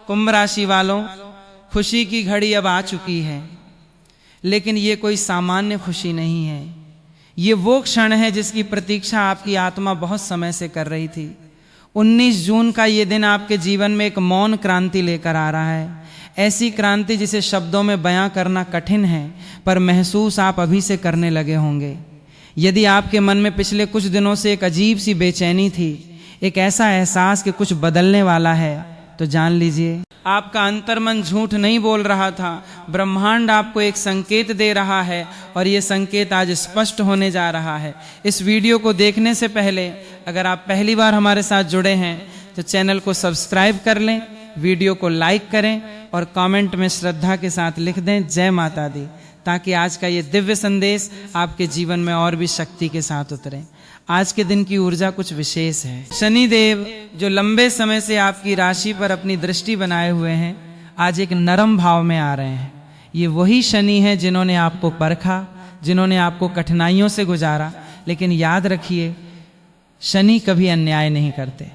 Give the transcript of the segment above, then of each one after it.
कुंभ राशि वालों, खुशी की घड़ी अब आ चुकी है, लेकिन ये कोई सामान्य खुशी नहीं है। ये वो क्षण है जिसकी प्रतीक्षा आपकी आत्मा बहुत समय से कर रही थी। 19 जून का ये दिन आपके जीवन में एक मौन क्रांति लेकर आ रहा है। ऐसी क्रांति जिसे शब्दों में बयां करना कठिन है, पर महसूस आप अभी से करने लगे होंगे। यदि आपके मन में पिछले कुछ दिनों से एक अजीब सी बेचैनी थी, एक ऐसा एहसास कि कुछ बदलने वाला है, तो जान लीजिए आपका अंतर्मन झूठ नहीं बोल रहा था। ब्रह्मांड आपको एक संकेत दे रहा है और ये संकेत आज स्पष्ट होने जा रहा है। इस वीडियो को देखने से पहले अगर आप पहली बार हमारे साथ जुड़े हैं तो चैनल को सब्सक्राइब कर लें, वीडियो को लाइक करें और कमेंट में श्रद्धा के साथ लिख दें जय माता दी, ताकि आज का ये दिव्य संदेश आपके जीवन में और भी शक्ति के साथ उतरे। आज के दिन की ऊर्जा कुछ विशेष है। शनिदेव जो लंबे समय से आपकी राशि पर अपनी दृष्टि बनाए हुए हैं, आज एक नरम भाव में आ रहे हैं। ये वही शनि है जिन्होंने आपको परखा, जिन्होंने आपको कठिनाइयों से गुजारा। लेकिन याद रखिए, शनि कभी अन्याय नहीं करते।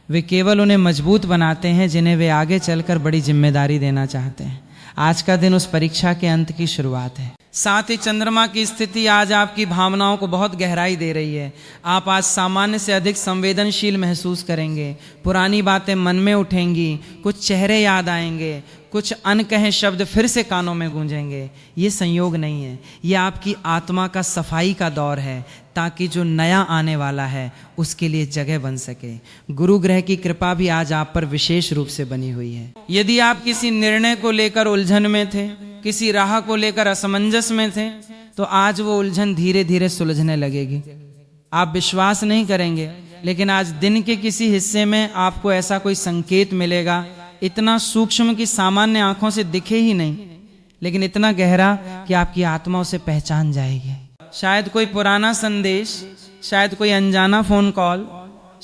वे केवल उन्हें मजबूत बनाते हैं जिन्हें वे आगे चलकर बड़ी जिम्मेदारी देना चाहते हैं। आज का दिन उस परीक्षा के अंत की शुरुआत है। साथ ही चंद्रमा की स्थिति आज आपकी भावनाओं को बहुत गहराई दे रही है। आप आज सामान्य से अधिक संवेदनशील महसूस करेंगे। पुरानी बातें मन में उठेंगी, कुछ चेहरे याद आएंगे, कुछ अनकहे शब्द फिर से कानों में गूंजेंगे। ये संयोग नहीं है, ये आपकी आत्मा का सफाई का दौर है, ताकि जो नया आने वाला है उसके लिए जगह बन सके। गुरु ग्रह की कृपा भी आज आप पर विशेष रूप से बनी हुई है। यदि आप किसी निर्णय को लेकर उलझन में थे, किसी राह को लेकर असमंजस में थे, तो आज वो उलझन धीरे धीरे सुलझने लगेगी। आप विश्वास नहीं करेंगे, लेकिन आज दिन के किसी हिस्से में आपको ऐसा कोई संकेत मिलेगा, इतना सूक्ष्म कि सामान्य आंखों से दिखे ही नहीं, लेकिन इतना गहरा कि आपकी आत्मा उसे पहचान जाएगी। शायद कोई पुराना संदेश, शायद कोई अनजाना फोन कॉल,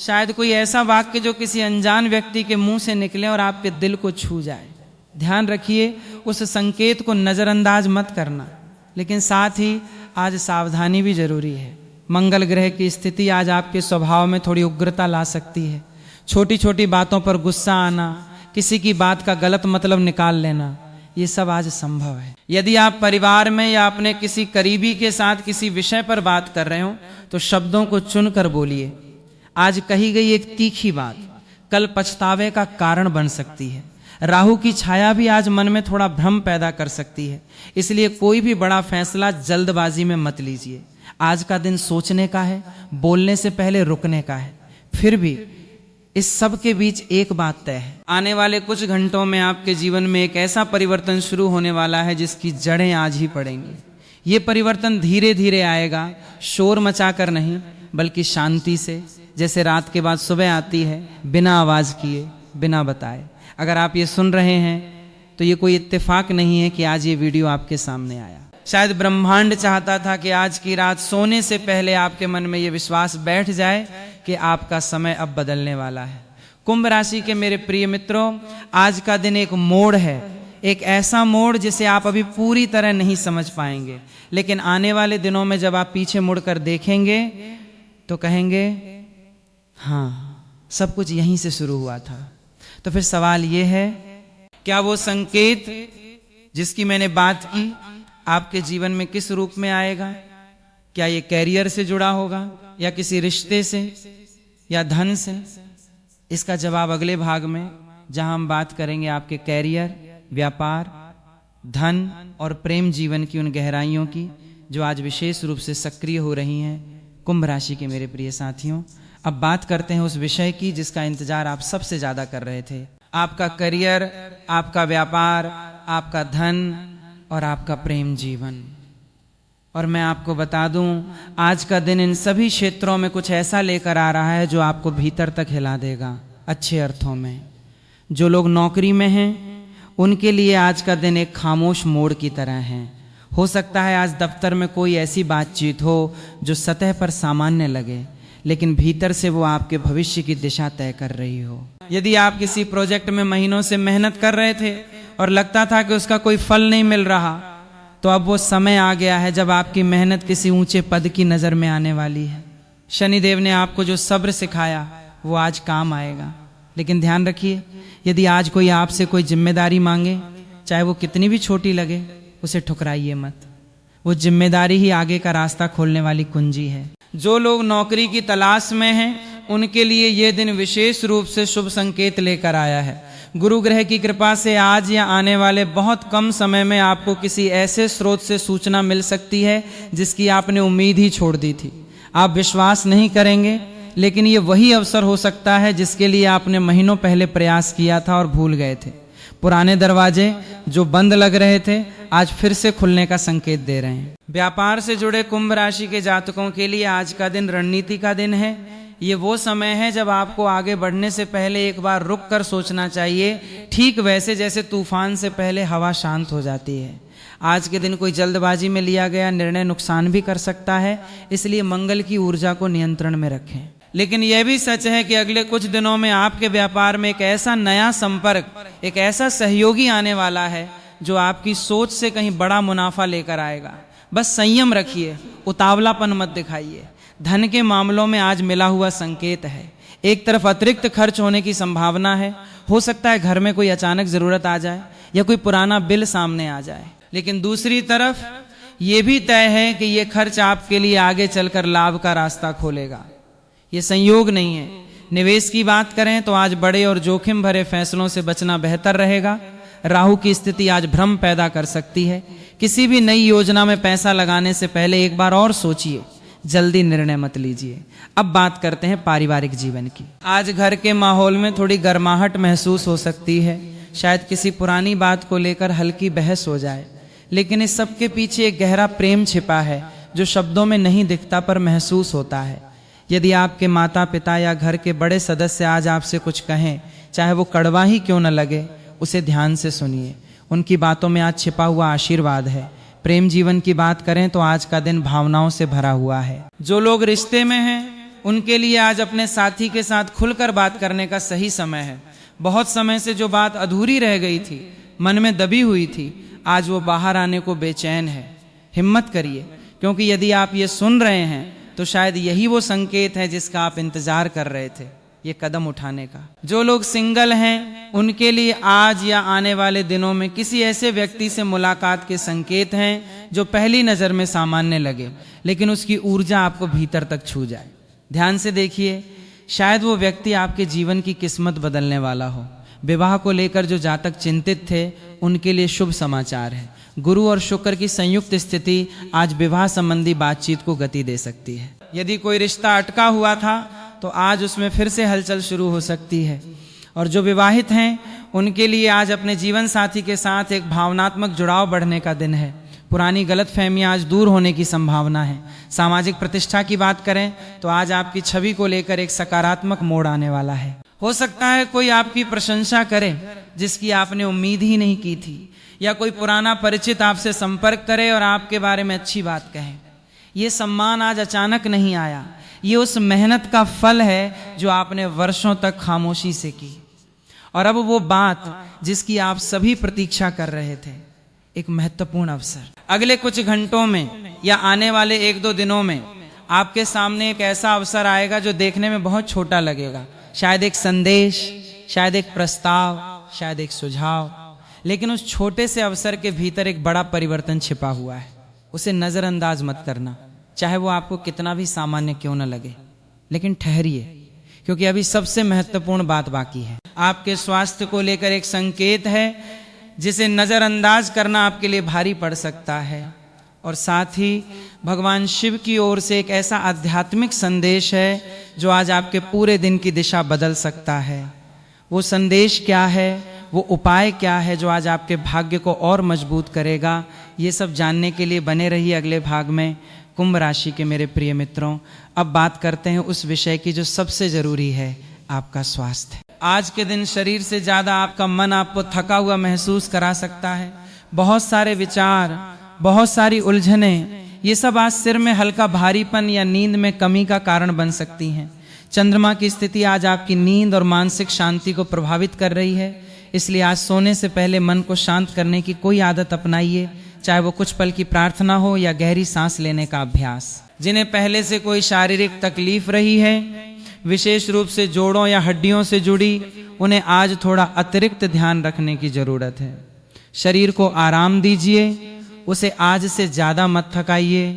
शायद कोई ऐसा वाक्य जो किसी अनजान व्यक्ति के मुंह से निकले और आपके दिल को छू जाए। ध्यान रखिए, उस संकेत को नजरअंदाज मत करना, लेकिन साथ ही आज सावधानी भी जरूरी है। मंगल ग्रह की स्थिति आज आपके स्वभाव में थोड़ी उग्रता ला सकती है। छोटी छोटी बातों पर गुस्सा आना, किसी की बात का गलत मतलब निकाल लेना, ये सब आज संभव है। यदि आप परिवार में या अपने किसी करीबी के साथ किसी विषय पर बात कर रहे हो, तो शब्दों को चुनकर बोलिए। आज कही गई एक तीखी बात कल पछतावे का कारण बन सकती है। राहु की छाया भी आज मन में थोड़ा भ्रम पैदा कर सकती है, इसलिए कोई भी बड़ा फैसला जल्दबाजी में मत लीजिए। आज का दिन सोचने का है, बोलने से पहले रुकने का है। फिर भी इस सब के बीच एक बात तय है, आने वाले कुछ घंटों में आपके जीवन में एक ऐसा परिवर्तन शुरू होने वाला है जिसकी जड़ें आज ही पड़ेंगी। ये परिवर्तन धीरे धीरे आएगा, शोर मचाकर नहीं, बल्कि शांति से, जैसे रात के बाद सुबह आती है, बिना आवाज किए, बिना बताए। अगर आप ये सुन रहे हैं तो ये कोई इत्तेफाक नहीं है कि आज ये वीडियो आपके सामने आया। शायद ब्रह्मांड चाहता था कि आज की रात सोने से पहले आपके मन में ये विश्वास बैठ जाए कि आपका समय अब बदलने वाला है। कुंभ राशि के मेरे प्रिय मित्रों, आज का दिन एक मोड़ है, एक ऐसा मोड़ जिसे आप अभी पूरी तरह नहीं समझ पाएंगे, लेकिन आने वाले दिनों में जब आप पीछे मुड़कर देखेंगे तो कहेंगे हाँ, सब कुछ यहीं से शुरू हुआ था। तो फिर सवाल ये है, क्या वो संकेत जिसकी मैंने बात की आपके जीवन में किस रूप में आएगा? क्या ये कैरियर से जुड़ा होगा, या किसी रिश्ते से, या धन से? इसका जवाब अगले भाग में, जहां हम बात करेंगे आपके कैरियर, व्यापार, धन और प्रेम जीवन की उन गहराइयों की जो आज विशेष रूप से सक्रिय हो रही हैं कुंभ राशि के मेरे प्रिय साथियों। अब बात करते हैं उस विषय की जिसका इंतजार आप सबसे ज्यादा कर रहे थे, आपका करियर, आपका व्यापार, आपका धन और आपका प्रेम जीवन। और मैं आपको बता दूं, आज का दिन इन सभी क्षेत्रों में कुछ ऐसा लेकर आ रहा है जो आपको भीतर तक हिला देगा, अच्छे अर्थों में। जो लोग नौकरी में हैं उनके लिए आज का दिन एक खामोश मोड़ की तरह है। हो सकता है आज दफ्तर में कोई ऐसी बातचीत हो जो सतह पर सामान्य लगे, लेकिन भीतर से वो आपके भविष्य की दिशा तय कर रही हो। यदि आप किसी प्रोजेक्ट में महीनों से मेहनत कर रहे थे और लगता था कि उसका कोई फल नहीं मिल रहा, तो अब वो समय आ गया है जब आपकी मेहनत किसी ऊंचे पद की नजर में आने वाली है। शनिदेव ने आपको जो सब्र सिखाया वो आज काम आएगा। लेकिन ध्यान रखिए, यदि आज कोई आपसे कोई जिम्मेदारी मांगे, चाहे वो कितनी भी छोटी लगे, उसे ठुकराइए मत। वो जिम्मेदारी ही आगे का रास्ता खोलने वाली कुंजी है। जो लोग नौकरी की तलाश में हैं, उनके लिए ये दिन विशेष रूप से शुभ संकेत लेकर आया है। गुरु ग्रह की कृपा से आज या आने वाले बहुत कम समय में आपको किसी ऐसे स्रोत से सूचना मिल सकती है जिसकी आपने उम्मीद ही छोड़ दी थी। आप विश्वास नहीं करेंगे, लेकिन ये वही अवसर हो सकता है जिसके लिए आपने महीनों पहले प्रयास किया था और भूल गए थे। पुराने दरवाजे जो बंद लग रहे थे, आज फिर से खुलने का संकेत दे रहे हैं। व्यापार से जुड़े कुंभ राशि के जातकों के लिए आज का दिन रणनीति का दिन है। ये वो समय है जब आपको आगे बढ़ने से पहले एक बार रुक कर सोचना चाहिए, ठीक वैसे जैसे तूफान से पहले हवा शांत हो जाती है। आज के दिन कोई जल्दबाजी में लिया गया निर्णय नुकसान भी कर सकता है, इसलिए मंगल की ऊर्जा को नियंत्रण में रखें। लेकिन यह भी सच है कि अगले कुछ दिनों में आपके व्यापार में एक ऐसा नया संपर्क, एक ऐसा सहयोगी आने वाला है जो आपकी सोच से कहीं बड़ा मुनाफा लेकर आएगा। बस संयम रखिए, उतावलापन मत दिखाइए। धन के मामलों में आज मिला हुआ संकेत है। एक तरफ अतिरिक्त खर्च होने की संभावना है, हो सकता है घर में कोई अचानक जरूरत आ जाए या कोई पुराना बिल सामने आ जाए। लेकिन दूसरी तरफ यह भी तय है कि यह खर्च आपके लिए आगे चलकर लाभ का रास्ता खोलेगा। ये संयोग नहीं है। निवेश की बात करें तो आज बड़े और जोखिम भरे फैसलों से बचना बेहतर रहेगा। राहु की स्थिति आज भ्रम पैदा कर सकती है। किसी भी नई योजना में पैसा लगाने से पहले एक बार और सोचिए, जल्दी निर्णय मत लीजिए। अब बात करते हैं पारिवारिक जीवन की। आज घर के माहौल में थोड़ी गर्माहट महसूस हो सकती है। शायद किसी पुरानी बात को लेकर हल्की बहस हो जाए, लेकिन इस सब के पीछे एक गहरा प्रेम छिपा है जो शब्दों में नहीं दिखता पर महसूस होता है। यदि आपके माता पिता या घर के बड़े सदस्य आज आपसे कुछ कहें, चाहे वो कड़वा ही क्यों न लगे, उसे ध्यान से सुनिए। उनकी बातों में आज छिपा हुआ आशीर्वाद है। प्रेम जीवन की बात करें तो आज का दिन भावनाओं से भरा हुआ है। जो लोग रिश्ते में हैं, उनके लिए आज अपने साथी के साथ खुलकर बात करने का सही समय है। बहुत समय से जो बात अधूरी रह गई थी, मन में दबी हुई थी, आज वो बाहर आने को बेचैन है। हिम्मत करिए, क्योंकि यदि आप ये सुन रहे हैं तो शायद यही वो संकेत है जिसका आप इंतजार कर रहे थे, ये कदम उठाने का। जो लोग सिंगल हैं, उनके लिए आज या आने वाले दिनों में किसी ऐसे व्यक्ति से मुलाकात के संकेत हैं जो पहली नजर में सामान्य लगे, लेकिन उसकी ऊर्जा आपको भीतर तक छू जाए। ध्यान से देखिए, शायद वो व्यक्ति आपके जीवन की किस्मत बदलने वाला हो। विवाह को लेकर जो जातक चिंतित थे, उनके लिए शुभ समाचार है। गुरु और शुक्र की संयुक्त स्थिति आज विवाह संबंधी बातचीत को गति दे सकती है। यदि कोई रिश्ता अटका हुआ था तो आज उसमें फिर से हलचल शुरू हो सकती है। और जो विवाहित हैं, उनके लिए आज अपने जीवन साथी के साथ एक भावनात्मक जुड़ाव बढ़ने का दिन है। पुरानी गलतफहमियां आज दूर होने की संभावना है। सामाजिक प्रतिष्ठा की बात करें तो आज आपकी छवि को लेकर एक सकारात्मक मोड़ आने वाला है। हो सकता है कोई आपकी प्रशंसा करे जिसकी आपने उम्मीद ही नहीं की थी, या कोई पुराना परिचित आपसे संपर्क करे और आपके बारे में अच्छी बात कहे। ये सम्मान आज अचानक नहीं आया, ये उस मेहनत का फल है जो आपने वर्षों तक खामोशी से की। और अब वो बात जिसकी आप सभी प्रतीक्षा कर रहे थे, एक महत्वपूर्ण अवसर। अगले कुछ घंटों में या आने वाले 1-2 दिनों में आपके सामने एक ऐसा अवसर आएगा जो देखने में बहुत छोटा लगेगा। शायद एक संदेश, शायद एक प्रस्ताव, शायद एक सुझाव, लेकिन उस छोटे से अवसर के भीतर एक बड़ा परिवर्तन छिपा हुआ है। उसे नजरअंदाज मत करना, चाहे वो आपको कितना भी सामान्य क्यों न लगे। लेकिन ठहरिए, क्योंकि अभी सबसे महत्वपूर्ण बात बाकी है। आपके स्वास्थ्य को लेकर एक संकेत है जिसे नजरअंदाज करना आपके लिए भारी पड़ सकता है। और साथ ही भगवान शिव की ओर से एक ऐसा आध्यात्मिक संदेश है जो आज आपके पूरे दिन की दिशा बदल सकता है। वो संदेश क्या है, वो उपाय क्या है जो आज आपके भाग्य को और मजबूत करेगा, ये सब जानने के लिए बने रहिए अगले भाग में। कुंभ राशि के मेरे प्रिय मित्रों, अब बात करते हैं उस विषय की जो सबसे जरूरी है, आपका स्वास्थ्य। आज के दिन शरीर से ज्यादा आपका मन आपको थका हुआ महसूस करा सकता है। बहुत सारे विचार, बहुत सारी उलझने, ये सब आज सिर में हल्का भारीपन या नींद में कमी का कारण बन सकती हैं। चंद्रमा की स्थिति आज आपकी नींद और मानसिक शांति को प्रभावित कर रही है, इसलिए आज सोने से पहले मन को शांत करने की कोई आदत अपनाइए, चाहे वो कुछ पल की प्रार्थना हो या गहरी सांस लेने का अभ्यास। जिन्हें पहले से कोई शारीरिक तकलीफ रही है, विशेष रूप से जोड़ों या हड्डियों से जुड़ी, उन्हें आज थोड़ा अतिरिक्त ध्यान रखने की जरूरत है। शरीर को आराम दीजिए, उसे आज से ज्यादा मत थकाइए,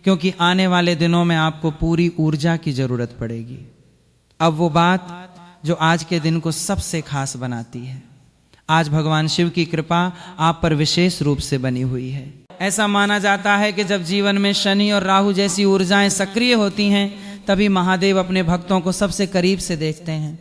क्योंकि आने वाले दिनों में आपको पूरी ऊर्जा की जरूरत पड़ेगी। अब वो बात जो आज के दिन को सबसे खास बनाती है। आज भगवान शिव की कृपा आप पर विशेष रूप से बनी हुई है। ऐसा माना जाता है कि जब जीवन में शनि और राहु जैसी ऊर्जाएं सक्रिय होती हैं, तभी महादेव अपने भक्तों को सबसे करीब से देखते हैं।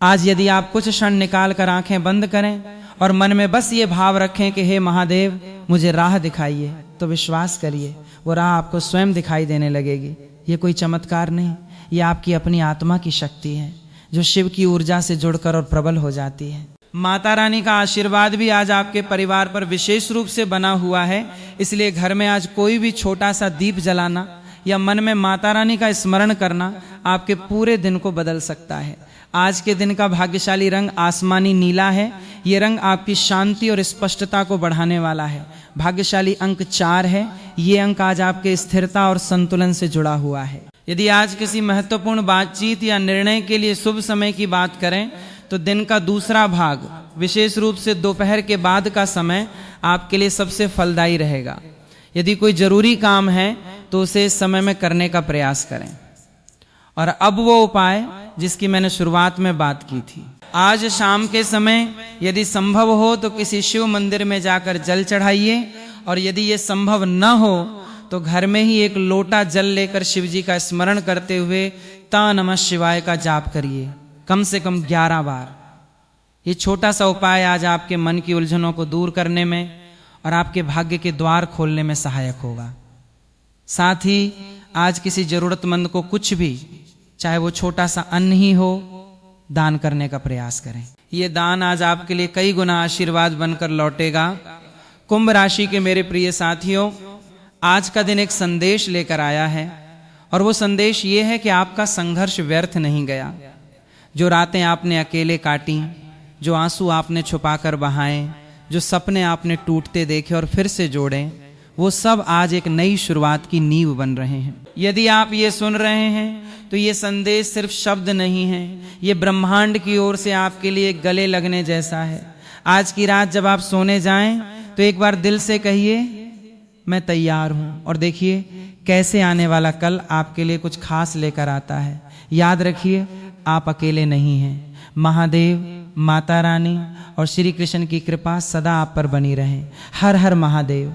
आज यदि आप कुछ क्षण निकाल कर आंखें बंद करें और मन में बस ये भाव रखें कि हे महादेव मुझे राह दिखाइए, तो विश्वास करिए वो राह आपको स्वयं दिखाई देने लगेगी। ये कोई चमत्कार नहीं, ये आपकी अपनी आत्मा की शक्ति है जो शिव की ऊर्जा से जुड़कर और प्रबल हो जाती है। माता रानी का आशीर्वाद भी आज आपके परिवार पर विशेष रूप से बना हुआ है, इसलिए घर में आज कोई भी छोटा सा दीप जलाना या मन में माता रानी का स्मरण करना आपके पूरे दिन को बदल सकता है। आज के दिन का भाग्यशाली रंग आसमानी नीला है। ये रंग आपकी शांति और स्पष्टता को बढ़ाने वाला है। भाग्यशाली अंक 4 है। ये अंक आज आपके स्थिरता और संतुलन से जुड़ा हुआ है। यदि आज किसी महत्वपूर्ण बातचीत या निर्णय के लिए शुभ समय की बात करें तो दिन का दूसरा भाग, विशेष रूप से दोपहर के बाद का समय आपके लिए सबसे फलदायी रहेगा। यदि कोई जरूरी काम है तो उसे इस समय में करने का प्रयास करें। और अब वो उपाय जिसकी मैंने शुरुआत में बात की थी, आज शाम के समय यदि संभव हो तो किसी शिव मंदिर में जाकर जल चढ़ाइए, और यदि ये संभव न हो तो घर में ही एक लोटा जल लेकर शिव जी का स्मरण करते हुए ता नमः शिवाय का जाप करिए, कम से कम 11 बार। ये छोटा सा उपाय आज आपके मन की उलझनों को दूर करने में और आपके भाग्य के द्वार खोलने में सहायक होगा। साथ ही आज किसी जरूरतमंद को कुछ भी, चाहे वो छोटा सा अन्न ही हो, दान करने का प्रयास करें। ये दान आज आपके लिए कई गुना आशीर्वाद बनकर लौटेगा। कुंभ राशि के मेरे प्रिय साथियों, आज का दिन एक संदेश लेकर आया है, और वो संदेश ये है कि आपका संघर्ष व्यर्थ नहीं गया। जो रातें आपने अकेले काटी, जो आंसू आपने छुपाकर बहाए, जो सपने आपने टूटते देखे और फिर से जोड़े, वो सब आज एक नई शुरुआत की नींव बन रहे हैं। यदि आप ये सुन रहे हैं तो ये संदेश सिर्फ शब्द नहीं है, ये ब्रह्मांड की ओर से आपके लिए गले लगने जैसा है। आज की रात जब आप सोने जाएं तो एक बार दिल से कहिए मैं तैयार हूं, और देखिए कैसे आने वाला कल आपके लिए कुछ खास लेकर आता है। याद रखिए आप अकेले नहीं हैं। महादेव, माता रानी और श्री कृष्ण की कृपा सदा आप पर बनी रहे। हर हर महादेव।